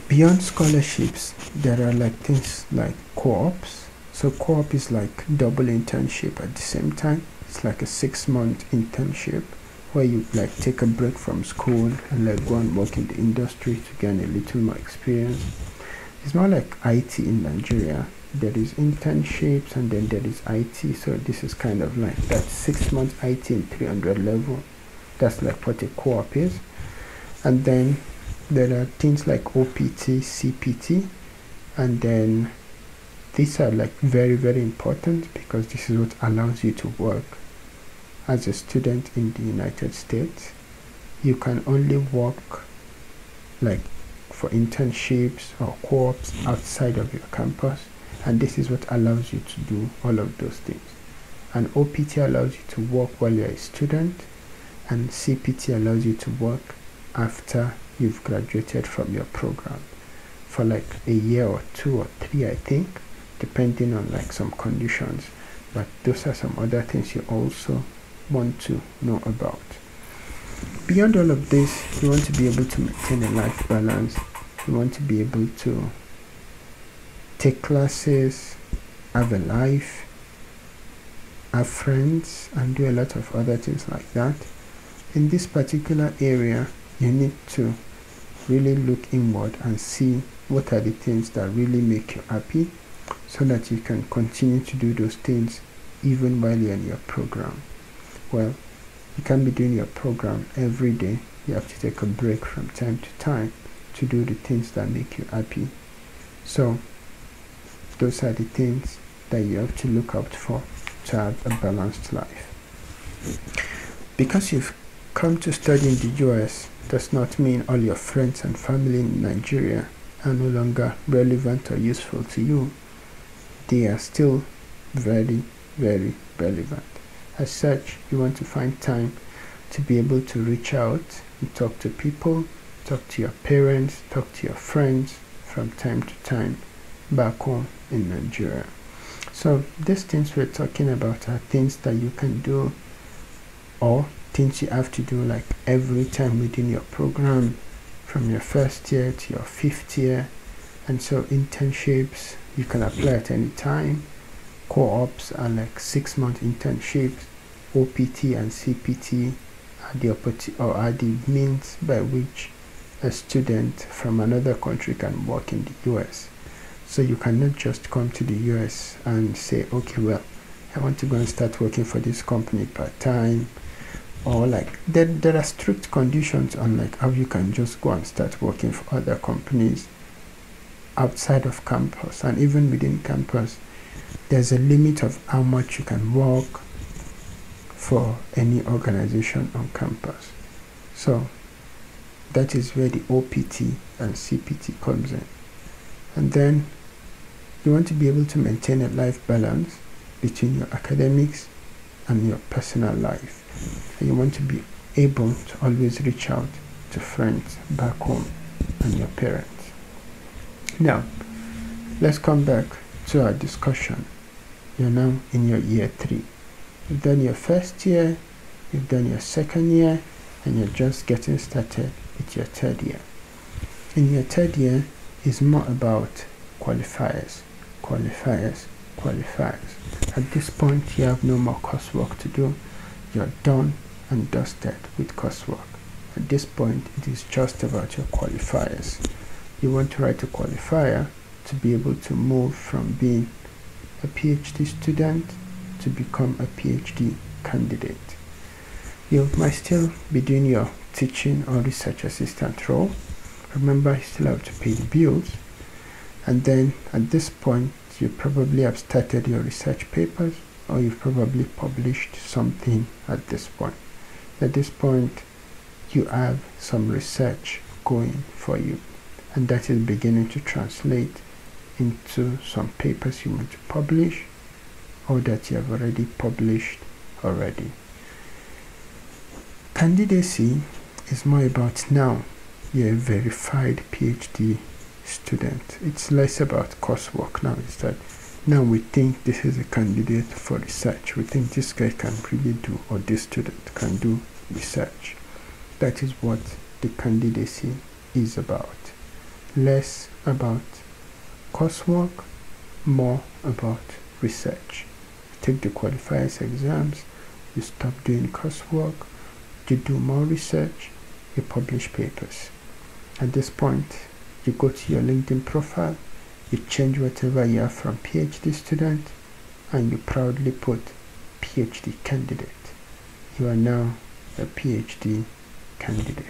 S2: Beyond scholarships, there are like things like co-ops. So co-op is like double internship at the same time. It's like a 6-month internship where you like take a break from school and like go and work in the industry to gain a little more experience. It's more like IT in Nigeria. There is internships and then there is IT. So this is kind of like that 6 months IT in 300 level. That's like what a co-op is. And then there are things like OPT, CPT, and then these are like very important because this is what allows you to work as a student in the United States. You can only work like for internships or co-ops outside of your campus, and this is what allows you to do all of those things. And OPT allows you to work while you're a student, and CPT allows you to work after you've graduated from your program for like a year or 2 or 3, I think, depending on like some conditions. But those are some other things you also want to know about. Beyond all of this, you want to be able to maintain a life balance. You want to be able to take classes, have a life, have friends, and do a lot of other things like that. In this particular area, you need to really look inward and see what are the things that really make you happy so that you can continue to do those things even while you're in your program. Well, you can't be doing your program every day. You have to take a break from time to time to do the things that make you happy. So those are the things that you have to look out for to have a balanced life. Because you've come to study in the US does not mean all your friends and family in Nigeria are no longer relevant or useful to you. They are still very relevant. As such, you want to find time to be able to reach out and talk to people, talk to your parents, talk to your friends from time to time back home in Nigeria. So these things we're talking about are things that you can do or things you have to do like every time within your program from your first year to your 5th year. And so internships you can apply at any time. Co-ops are like 6-month internships. OPT and CPT are the means by which a student from another country can work in the US. So you cannot just come to the US and say, okay, well, I want to go and start working for this company part-time, or like there are strict conditions on like how you can just go and start working for other companies outside of campus. And even within campus, there's a limit of how much you can work for any organization on campus. So that is where the OPT and CPT comes in. And then you want to be able to maintain a life balance between your academics and your personal life. And you want to be able to always reach out to friends back home and your parents. Now, let's come back to our discussion. You're now in your year 3. You've done your first year, you've done your second year, and you're just getting started with your third year. In your third year is more about qualifiers. At this point, you have no more coursework to do. You're done and dusted with coursework. At this point, it is just about your qualifiers. You want to write a qualifier to be able to move from being a PhD student to become a PhD candidate. You might still be doing your teaching or research assistant role. Remember, you still have to pay the bills. And then at this point, you probably have started your research papers, or you've probably published something at this point. At this point, you have some research going for you, and that is beginning to translate into some papers you want to publish, or that you have already published already. Candidacy is more about now you're a verified PhD student. It's less about coursework now. It's that now we think this is a candidate for research. We think this guy can really do, or this student can do research. That is what the candidacy is about. Less about coursework, more about research. You take the qualifiers exams, you stop doing coursework, you do more research, you publish papers. At this point, you go to your LinkedIn profile, you change whatever you are from PhD student, and you proudly put PhD candidate. You are now a PhD candidate.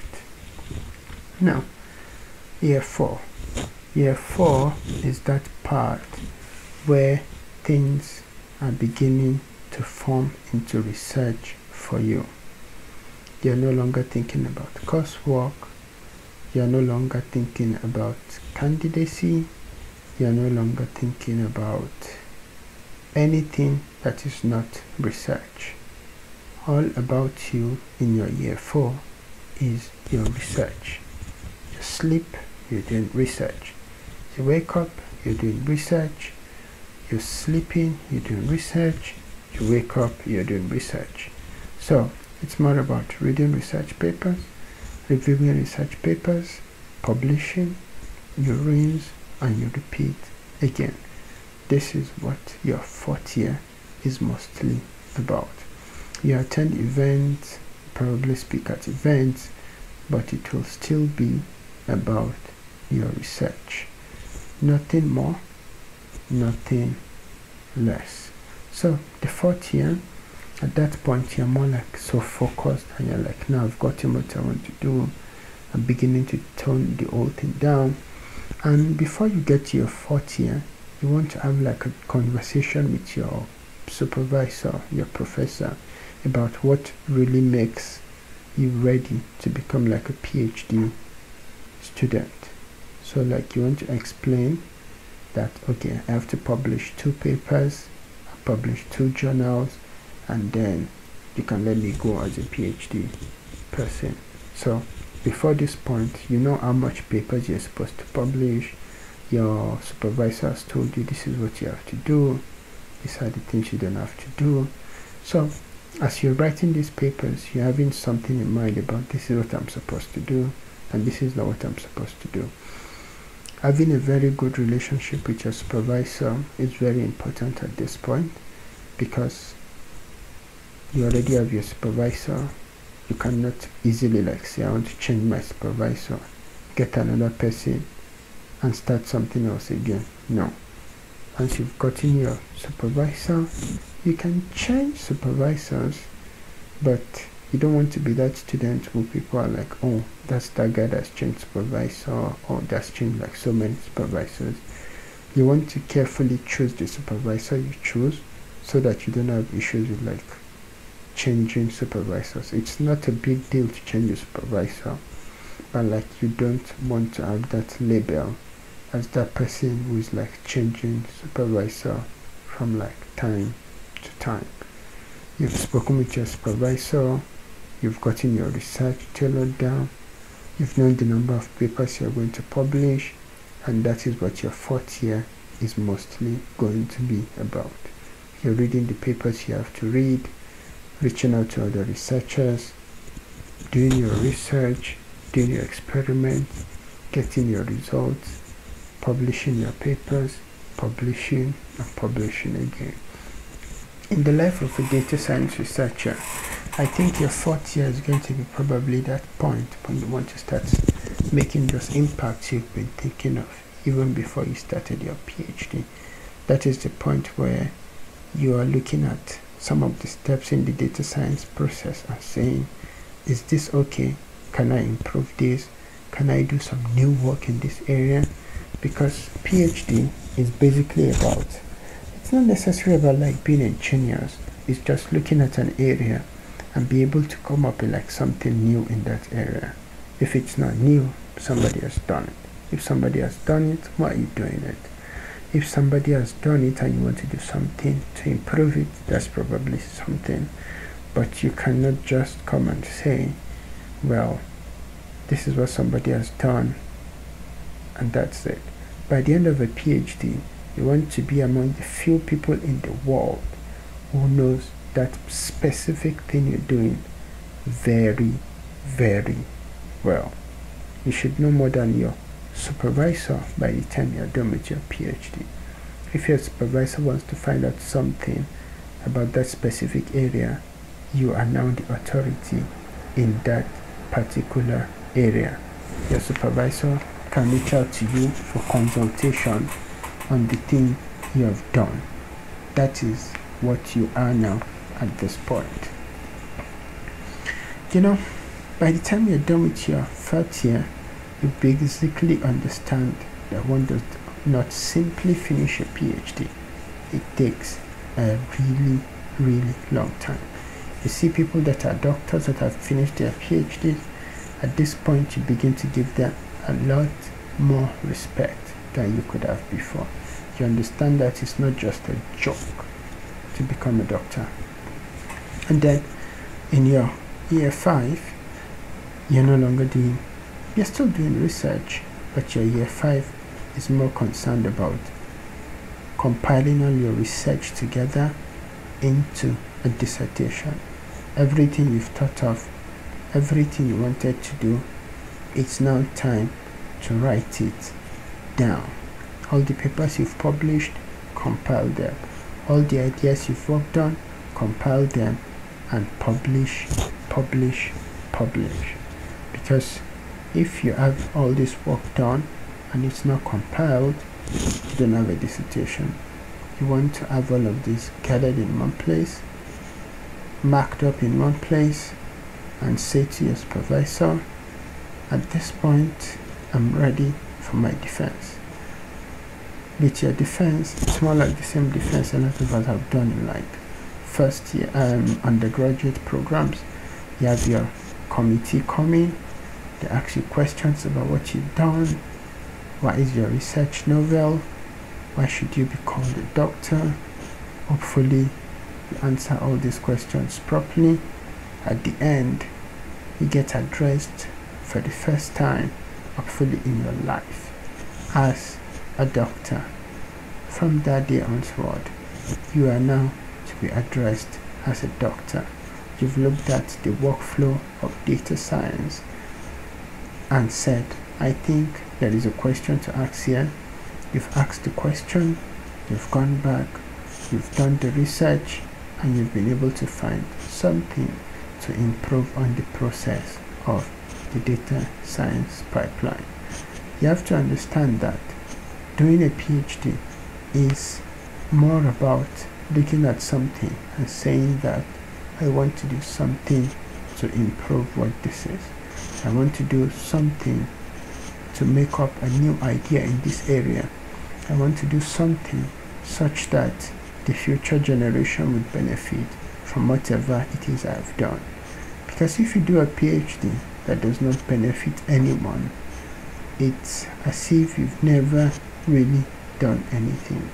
S2: Now, year 4. Year 4 is that part where things are beginning to form into research for you. You're no longer thinking about coursework. You're no longer thinking about candidacy. You're no longer thinking about anything that is not research. All about you in your year 4 is your research. You sleep, you're doing research. You wake up, you're doing research. You're sleeping, you're doing research. You wake up, you're doing research. So it's more about reading research papers, reviewing research papers, publishing, you rinse and you repeat again. This is what your 4th year is mostly about. You attend events, probably speak at events, but it will still be about your research. Nothing more, nothing less. So the 4th year, at that point, you're more like so focused, and you're like, now I've gotten what I want to do. I'm beginning to tone the whole thing down. And before you get to your 4th year, you want to have like a conversation with your supervisor, your professor, about what really makes you ready to become like a PhD student. So like you want to explain that, okay, I have to publish 2 papers, I publish 2 journals, and then you can let me go as a PhD person. So before this point, you know how much papers you're supposed to publish. Your supervisor has told you this is what you have to do, these are the things you don't have to do. So as you're writing these papers, you're having something in mind about this is what I'm supposed to do, and this is not what I'm supposed to do. Having a very good relationship with your supervisor is very important at this point, because you already have your supervisor. You cannot easily like say, I want to change my supervisor, get another person and start something else again. No. Once you've gotten your supervisor, you can change supervisors, but You don't want to be that student who people are like, oh, that's that guy that's changed supervisor, or that's changed like so many supervisors. You want to carefully choose the supervisor you choose so that you don't have issues with like changing supervisors. It's not a big deal to change your supervisor, but like you don't want to have that label as that person who is like changing supervisor from like time to time. You've spoken with your supervisor, you've gotten your research tailored down, you've known the number of papers you're going to publish, and that is what your fourth year is mostly going to be about. You're reading the papers you have to read, reaching out to other researchers, doing your research, doing your experiments, getting your results, publishing your papers, publishing and publishing again. In the life of a data science researcher, I think your fourth year is going to be probably that point when you want to start making those impacts you've been thinking of even before you started your PhD. That is the point where you are looking at some of the steps in the data science process and saying, is this okay? Can I improve this? Can I do some new work in this area? Because PhD is basically about, it's not necessarily about like being ingenious. It's just looking at an area and be able to come up with like something new in that area. If it's not new, somebody has done it. If somebody has done it, why are you doing it? If somebody has done it and you want to do something to improve it, that's probably something. But you cannot just come and say, well, this is what somebody has done and that's it. By the end of a PhD, you want to be among the few people in the world who knows that specific thing you're doing very, very well. You should know more than your supervisor by the time you're done with your PhD. If your supervisor wants to find out something about that specific area, you are now the authority in that particular area. Your supervisor can reach out to you for consultation on the thing you have done. That is what you are now at this point. You know, by the time you're done with your third year, you basically understand that one does not simply finish a PhD. It takes a really, really long time. You see people that are doctors that have finished their PhDs, at this point you begin to give them a lot more respect than you could have before. You understand that it's not just a joke to become a doctor. And then in your year 5, you're no longer doing, you're still doing research, but your year 5 is more concerned about compiling all your research together into a dissertation. Everything you've thought of, everything you wanted to do, it's now time to write it down. All the papers you've published, compile them. All the ideas you've worked on, compile them and publish. Because if you have all this work done and it's not compiled, you don't have a dissertation. You want to have all of this gathered in one place, marked up in one place, and say to your supervisor, at this point I'm ready for my defense. With your defense, it's more like the same defense a lot of us have done in like first year undergraduate programs. You have your committee coming, they ask you questions about what you've done, what is your research novel, why should you be called a doctor. Hopefully you answer all these questions properly. At the end, you get addressed for the first time, hopefully in your life, as a doctor. From that day onward, you are now to be addressed as a doctor. You've looked at the workflow of data science and said, I think there is a question to ask here. You've asked the question, you've gone back, you've done the research, and you've been able to find something to improve on the process of the data science pipeline. You have to understand that doing a PhD is more about looking at something and saying that I want to do something to improve what this is. I want to do something to make up a new idea in this area. I want to do something such that the future generation would benefit from whatever it is I've done. Because if you do a PhD that does not benefit anyone, it's as if you've never really done anything.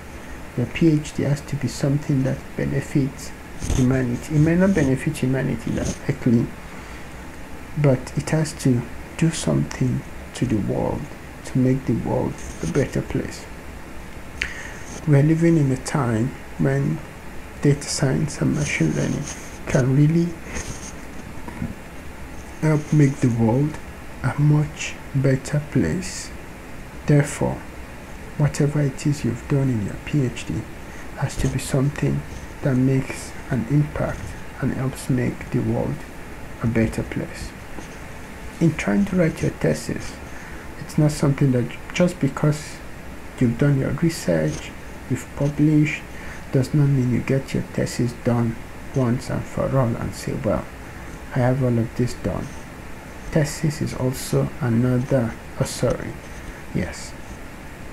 S2: Your PhD has to be something that benefits humanity. It may not benefit humanity directly, but it has to do something to the world, to make the world a better place. We're living in a time when data science and machine learning can really help make the world a much better place. Therefore, whatever it is you've done in your PhD has to be something that makes an impact and helps make the world a better place. In trying to write your thesis, it's not something that just because you've done your research, you've published, does not mean you get your thesis done once and for all and say, well, I have all of this done. Thesis is also another,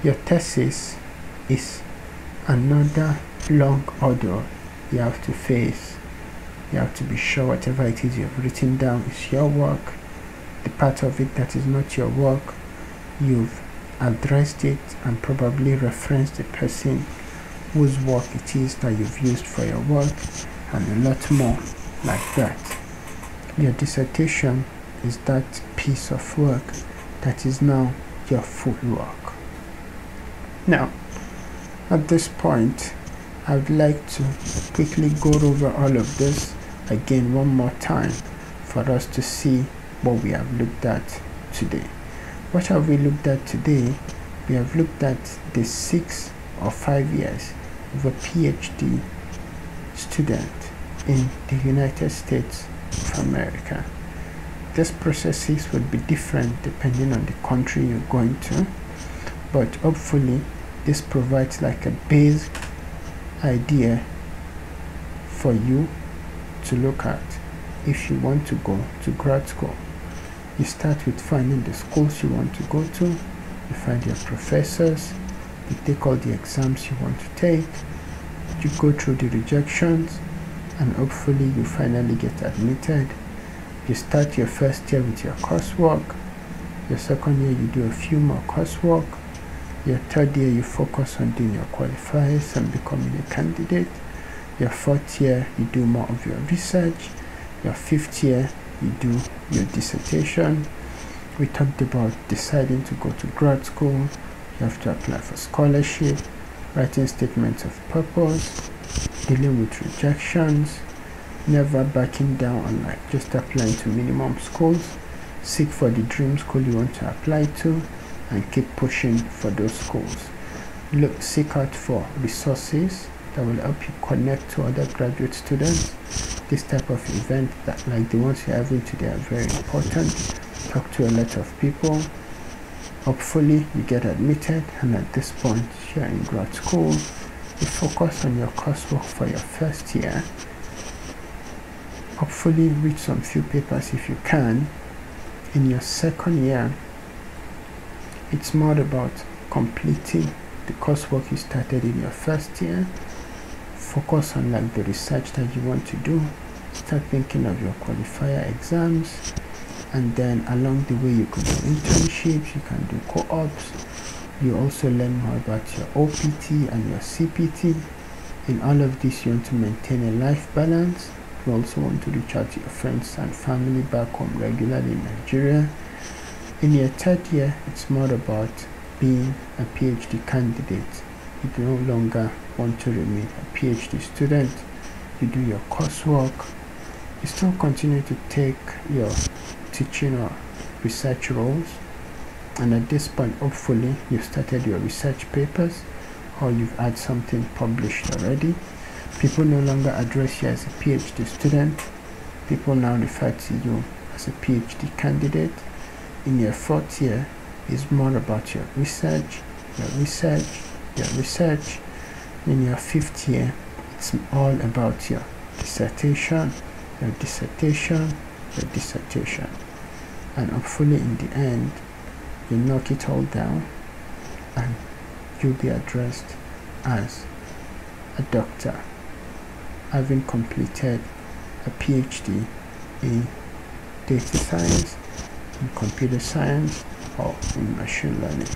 S2: your thesis is another long order you have to face. You have to be sure whatever it is you've written down is your work. The part of it that is not your work, you've addressed it and probably referenced the person whose work it is that you've used for your work, and a lot more like that. Your dissertation is that piece of work that is now your full work. Now, at this point, I would like to quickly go over all of this again one more time for us to see what we have looked at today. What have we looked at today? We have looked at the 6 or 5 years of a PhD student in the United States of America. These processes would be different depending on the country you're going to, but hopefully this provides like a base idea for you to look at if you want to go to grad school. You start with finding the schools you want to go to, you find your professors, you take all the exams you want to take, you go through the rejections, and hopefully you finally get admitted. You start your first year with your coursework, your second year you do a few more coursework, your third year you focus on doing your qualifiers and becoming a candidate, your fourth year you do more of your research, your fifth year you do your dissertation. We talked about deciding to go to grad school. You have to apply for scholarship, writing statements of purpose, dealing with rejections, never backing down on like just applying to minimum schools, seek for the dream school you want to apply to, and keep pushing for those schools. Seek out for resources that will help you connect to other graduate students. This type of event that like the ones you're having today are very important. Talk to a lot of people. Hopefully you get admitted, and at this point you're in grad school. You focus on your coursework for your first year. Hopefully read some few papers if you can. In your second year, it's more about completing the coursework you started in your first year. Focus on like the research that you want to do. Start thinking of your qualifier exams, and then along the way you could do internships, you can do co-ops. You also learn more about your OPT and your CPT. In all of this, you want to maintain a life balance. You also want to reach out to your friends and family back home regularly in Nigeria. In your third year, it's more about being a PhD candidate. You no longer want to remain a PhD student. You do your coursework. You still continue to take your teaching or research roles. And at this point, hopefully, you've started your research papers, or you've had something published already. People no longer address you as a PhD student. People now refer to you as a PhD candidate. In your fourth year, it's more about your research. In your fifth year, it's all about your dissertation, your dissertation, and hopefully in the end you knock it all down and you'll be addressed as a doctor, having completed a PhD in data science, in computer science, or in machine learning.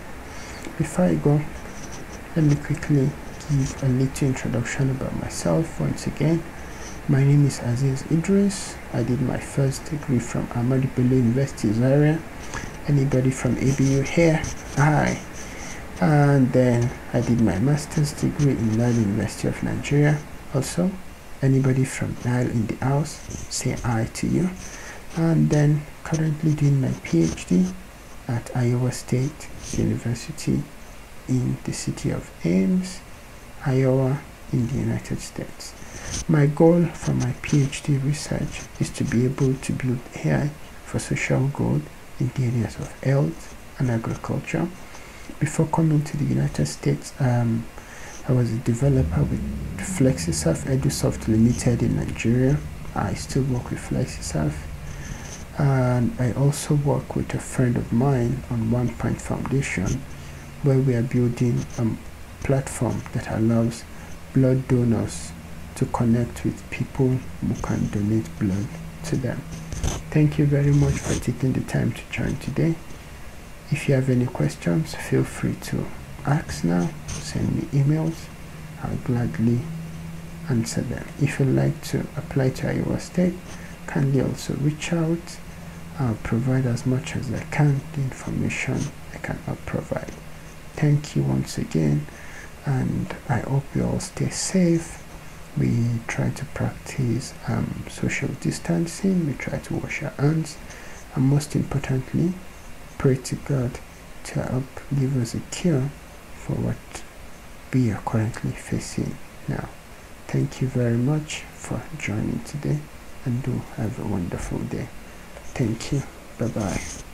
S2: Before I go, let me quickly give a little introduction about myself. Once again, my name is Azeez Idris. I did my first degree from Ahmadu Bello University, Zaria. Anybody from ABU here? Hi. And then I did my master's degree in Nile University of Nigeria. Also, anybody from Nile in the house, say hi to you. And then currently doing my PhD at Iowa State University in the city of Ames, Iowa, in the United States. My goal for my PhD research is to be able to build AI for social good in the areas of health and agriculture. Before coming to the United States, I was a developer with FlexiServe EduSoft Limited in Nigeria. I still work with FlexiServe, and I also work with a friend of mine on One Point Foundation, where we are building a platform that allows blood donors to connect with people who can donate blood to them. Thank you very much for taking the time to join today. If you have any questions, feel free to ask now, send me emails. I'll gladly answer them. If you'd like to apply to Iowa State, kindly also reach out. I'll provide as much as I can the information I cannot provide. Thank you once again, and I hope you all stay safe. We try to practice social distancing, we try to wash our hands, and most importantly, pray to God to help give us a cure for what we are currently facing now. Thank you very much for joining today, and do have a wonderful day. Thank you. Bye-bye.